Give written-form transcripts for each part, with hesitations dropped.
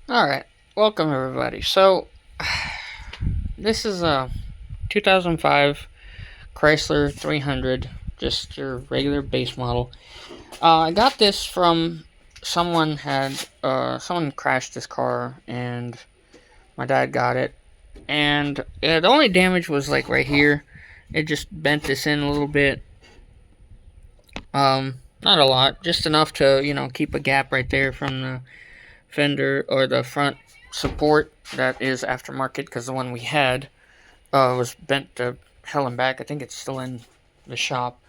Alright, welcome everybody. So, this is a 2005 Chrysler 300, just your regular base model. I got this from someone crashed this car and my dad got it. And the only damage was like right here. It just bent this in a little bit. Not a lot, just enough to, keep a gap right there from the fender or the front support that is aftermarket, because the one we had was bent to hell and back. I think it's still in the shop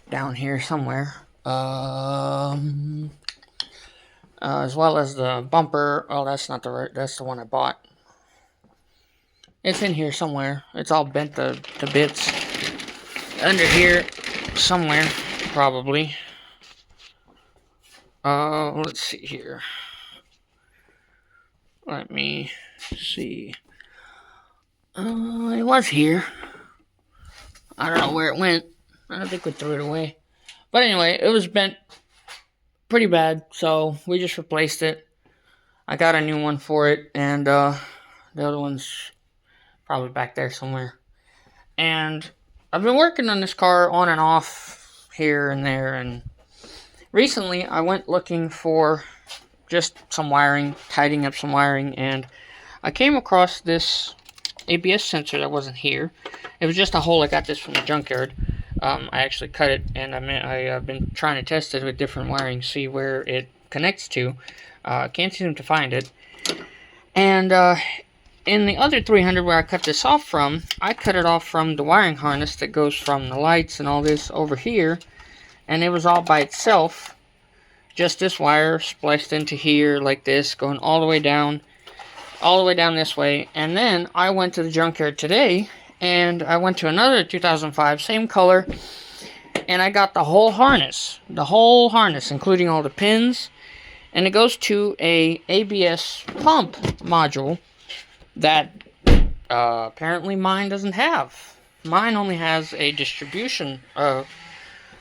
down here somewhere. As well as the bumper. Oh, that's not the right. That's the one I bought. It's in here somewhere. It's all bent to bits. Under here somewhere, probably. Let's see here. Let me see. It was here. I don't know where it went. I don't think we threw it away. But anyway, it was bent pretty bad, so we just replaced it. I got a new one for it, and the other one's probably back there somewhere. And I've been working on this car on and off here and there, and recently I went looking for just some wiring, tidying up some wiring, and I came across this ABS sensor that wasn't here. It was just a hole. I got this from the junkyard. I actually cut it, and I've been trying to test it with different wiring, see where it connects to. Can't seem to find it. And in the other 300 where I cut this off from, I cut it off from the wiring harness that goes from the lights and all this over here, and it was all by itself. Just this wire spliced into here like this, going all the way down this way. And then I went to the junkyard today, and I went to another 2005, same color, and I got the whole harness, including all the pins, and it goes to a ABS pump module that apparently mine doesn't have. Mine only has a distribution of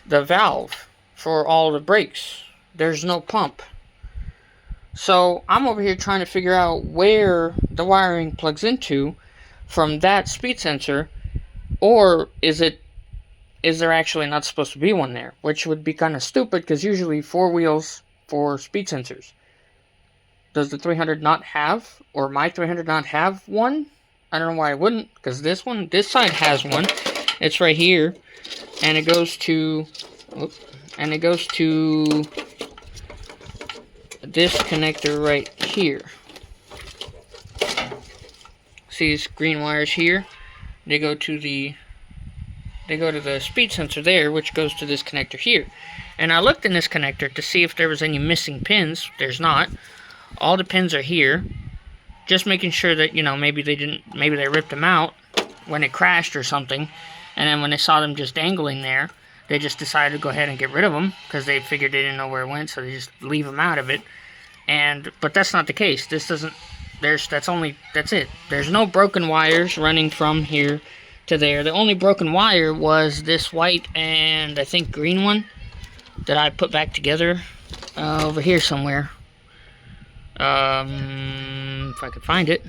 the valve for all the brakes. There's no pump. So I'm over here trying to figure out where the wiring plugs into from that speed sensor, or is there actually not supposed to be one there, which would be kind of stupid, because usually 4 wheels for speed sensors. Does the 300 not have, or my 300 not have one? I don't know why I wouldn't, because this side has one. It's right here, and it goes to this connector right here. See these green wires here? They go to the speed sensor there, which goes to this connector here. And I looked in this connector to see if there was any missing pins. There's not. All the pins are here. Just making sure that, maybe they ripped them out when it crashed or something. And then when they saw them just dangling there, they just decided to go ahead and get rid of them, because they figured they didn't know where it went, so they just leave them out of it. But that's not the case. That's it. There's no broken wires running from here to there. The only broken wire was this white and I think green one that I put back together over here somewhere. If I could find it.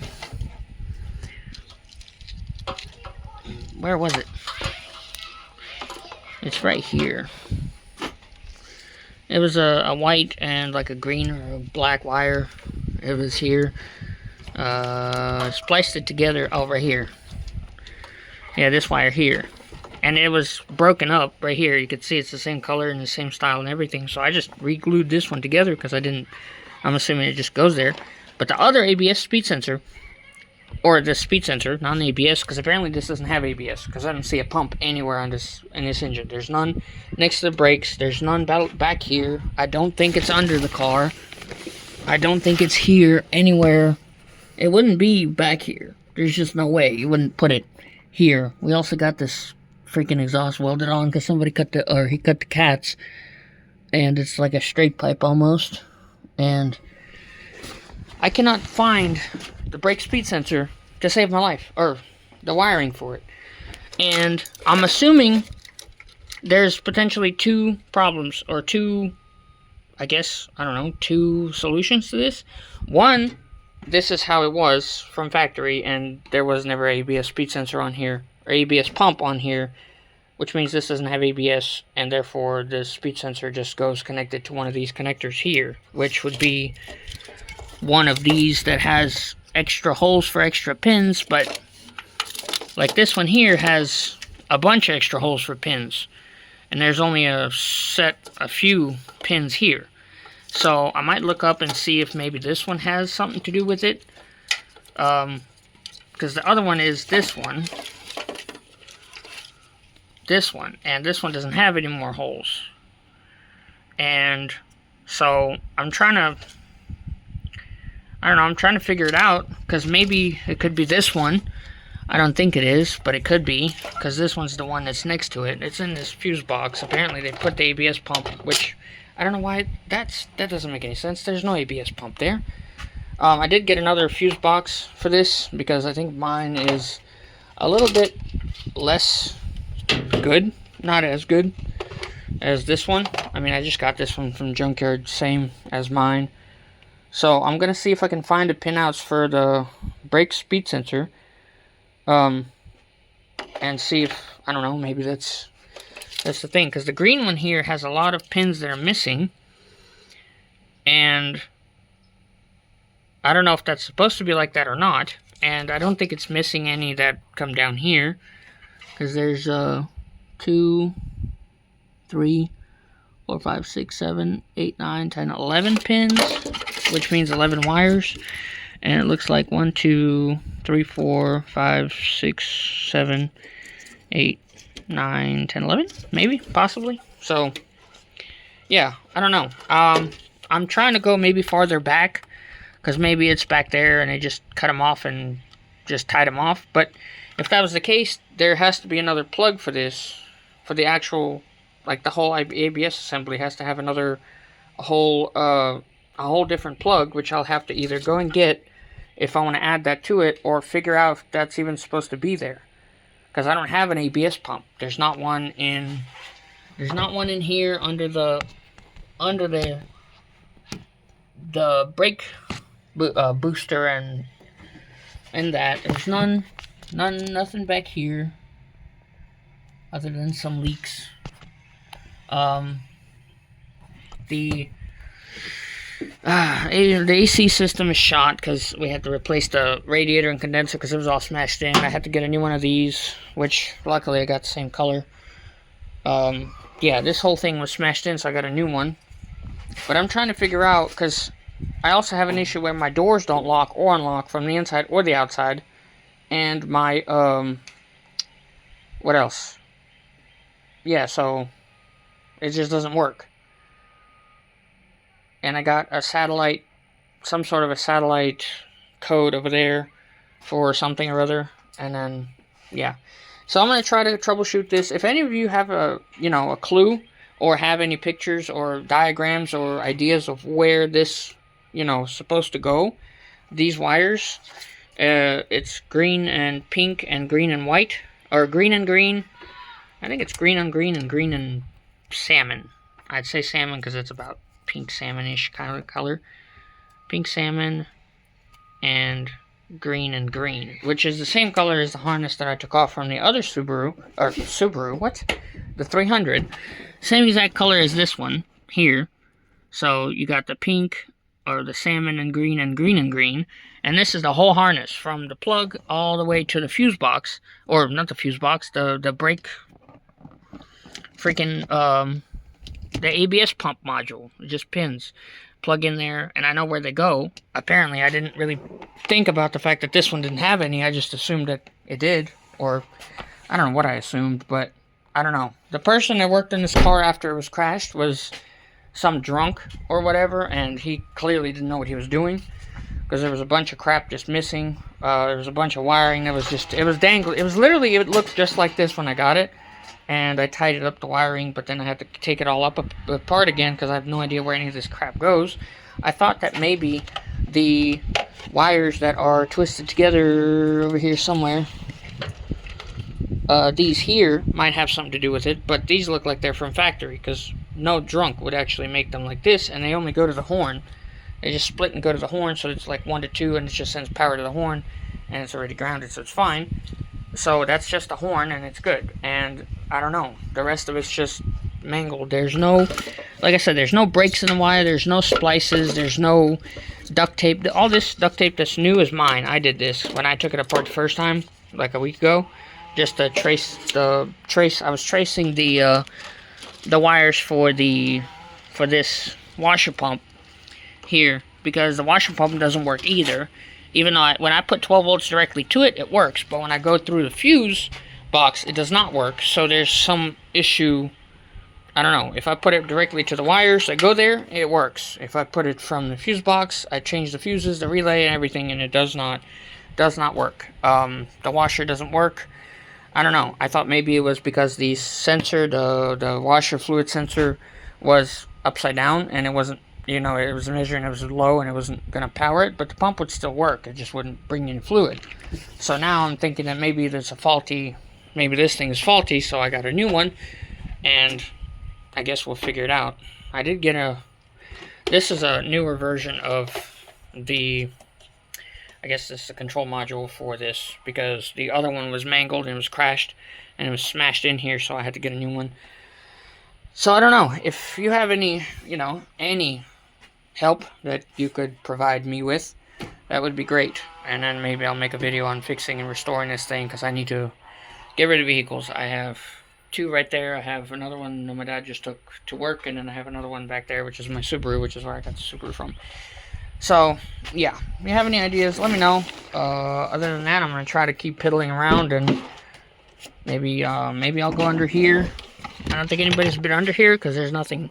Where was it? It's right here. It was a white and like a green or a black wire. It was here. Spliced it together over here. Yeah, this wire here. And it was broken up right here. You could see it's the same color and the same style and everything. So I just re-glued this one together, because I'm assuming it just goes there. But the other ABS speed sensor, or the speed sensor, not an ABS, because apparently this doesn't have ABS, because I don't see a pump anywhere in this engine. There's none next to the brakes. There's none back here. I don't think it's under the car. I don't think it's here anywhere. It wouldn't be back here. There's just no way. You wouldn't put it here. We also got this freaking exhaust welded on, because somebody cut the cats, and it's like a straight pipe almost. And I cannot find the brake speed sensor to save my life, or the wiring for it. And I'm assuming there's potentially two problems, or two solutions to this. One this is how it was from factory, and there was never ABS speed sensor on here, or ABS pump on here, which means this doesn't have ABS, and therefore the speed sensor just goes connected to one of these connectors here, which would be one of these that has extra holes for extra pins, but like this one here has a bunch of extra holes for pins, and there's only a few pins here. So I might look up and see if maybe this one has something to do with it, because the other one is this one, and this one doesn't have any more holes. And so I'm trying to figure it out, because maybe it could be this one. I don't think it is, but it could be, because this one's the one that's next to it. It's in this fuse box. Apparently they put the ABS pump, which I don't know why that doesn't make any sense. There's no ABS pump there. I did get another fuse box for this, because I think mine is a little bit less good, not as good as this one. I mean, I just got this one from Junkyard, same as mine. So I'm gonna see if I can find the pinouts for the brake speed sensor, and see if, I don't know, maybe that's the thing, because the green one here has a lot of pins that are missing, and I don't know if that's supposed to be like that or not, and I don't think it's missing any that come down here, because there's 2, 3, 4, 5, 6, 7, 8, 9, 10, 11 pins, which means 11 wires. And it looks like 1, 2, 3, 4, 5, 6, 7, 8, 9, 10, 11, maybe, possibly. So, yeah, I don't know. I'm trying to go maybe farther back, because maybe it's back there and they just cut them off and just tied them off. But if that was the case, there has to be another plug for this, for the actual, like the whole ABS assembly has to have a whole different plug, which I'll have to either go and get if I want to add that to it, or figure out if that's even supposed to be there, because I don't have an ABS pump. There's not one in here under the brake booster and that. There's nothing back here other than some leaks. The AC system is shot because we had to replace the radiator and condenser because it was all smashed in. I had to get a new one of these, which luckily I got the same color. Yeah, this whole thing was smashed in, so I got a new one. But I'm trying to figure out, because I also have an issue where my doors don't lock or unlock from the inside or the outside. And my, what else? Yeah, so it just doesn't work. And I got a satellite, some sort of a satellite code over there for something or other. And then, yeah. So I'm going to try to troubleshoot this. If any of you have a clue, or have any pictures or diagrams or ideas of where this, supposed to go, these wires, it's green and pink and green and white, or green and green. I think it's green on green and green and salmon. I'd say salmon because it's about pink salmonish kind of color. Pink salmon and green, which is the same color as the harness that I took off from the other Subaru, the 300. Same exact color as this one here. So you got the pink, or the salmon and green and green and green. And this is the whole harness from the plug all the way to the fuse box, or not the fuse box, the brake, the ABS pump module. Just pins. Plug in there, and I know where they go. Apparently, I didn't really think about the fact that this one didn't have any. I just assumed that it did, or I don't know what I assumed, but I don't know. The person that worked in this car after it was crashed was some drunk or whatever, and he clearly didn't know what he was doing, because there was a bunch of crap just missing. There was a bunch of wiring that was just, it was dangling. It was literally, it looked just like this when I got it, and I tidied up the wiring, but then I had to take it all apart again, because I have no idea where any of this crap goes. I thought that maybe the wires that are twisted together over here somewhere, these here might have something to do with it, but these look like they're from factory, because no drunk would actually make them like this, and they only go to the horn. They just split and go to the horn, so it's like 1 to 2, and it just sends power to the horn, and it's already grounded, so it's fine. So that's just the horn, and it's good. And I don't know, the rest of it's just mangled. There's no, like I said, there's no breaks in the wire, there's no splices, there's no duct tape. All this duct tape that's new is mine. I did this when I took it apart the first time, like a week ago, just to I was tracing the wires for this washer pump here, because the washer pump doesn't work either. Even though when I put 12 volts directly to it, it works, but when I go through the fuse box, it does not work. So there's some issue. I don't know. If I put it directly to the wires that go there, it works. If I put it from the fuse box, I change the fuses, the relay, and everything, and it does not work. The washer doesn't work. I don't know. I thought maybe it was because the sensor, the washer fluid sensor, was upside down, and it wasn't. You know, it was measuring, it was low, and it wasn't going to power it, but the pump would still work. It just wouldn't bring in fluid. So now I'm thinking that maybe there's a faulty, maybe this thing is faulty, so I got a new one, and I guess we'll figure it out. I did get this is a newer version of I guess this is the control module for this, because the other one was mangled and it was crashed, and it was smashed in here, so I had to get a new one. So I don't know, if you have any, any help that you could provide me with, that would be great. And then maybe I'll make a video on fixing and restoring this thing, because I need to get rid of vehicles. I have 2 right there. I have another one that my dad just took to work, and then I have another one back there, which is my Subaru, which is where I got the Subaru from. So yeah, if you have any ideas, let me know. Other than that, I'm gonna try to keep piddling around, and maybe I'll go under here. I don't think anybody's been under here, because there's nothing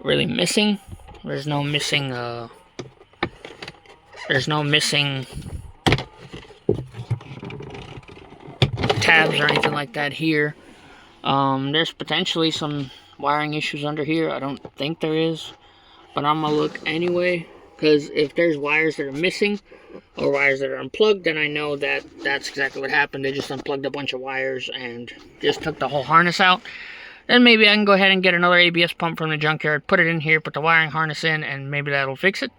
really missing. There's no missing tabs or anything like that here. There's potentially some wiring issues under here. I don't think there is, but I'm gonna look anyway, because if there's wires that are missing or wires that are unplugged, then I know that that's exactly what happened. They just unplugged a bunch of wires and just took the whole harness out. Then maybe I can go ahead and get another ABS pump from the junkyard, put it in here, put the wiring harness in, and maybe that'll fix it.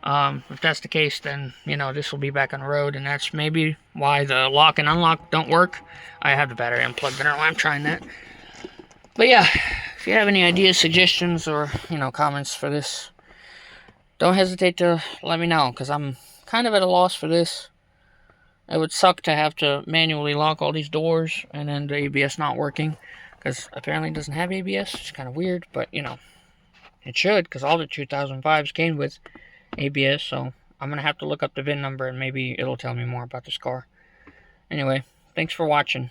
If that's the case, then, this will be back on the road, and that's maybe why the lock and unlock don't work. I have the battery unplugged, but I don't know why I'm trying that. But yeah, if you have any ideas, suggestions, or, comments for this, don't hesitate to let me know, because I'm kind of at a loss for this. It would suck to have to manually lock all these doors, and then the ABS not working, because apparently it doesn't have ABS. It's kind of weird, but, it should, because all the 2005s came with ABS, so I'm going to have to look up the VIN number, and maybe it'll tell me more about this car. Anyway, thanks for watching.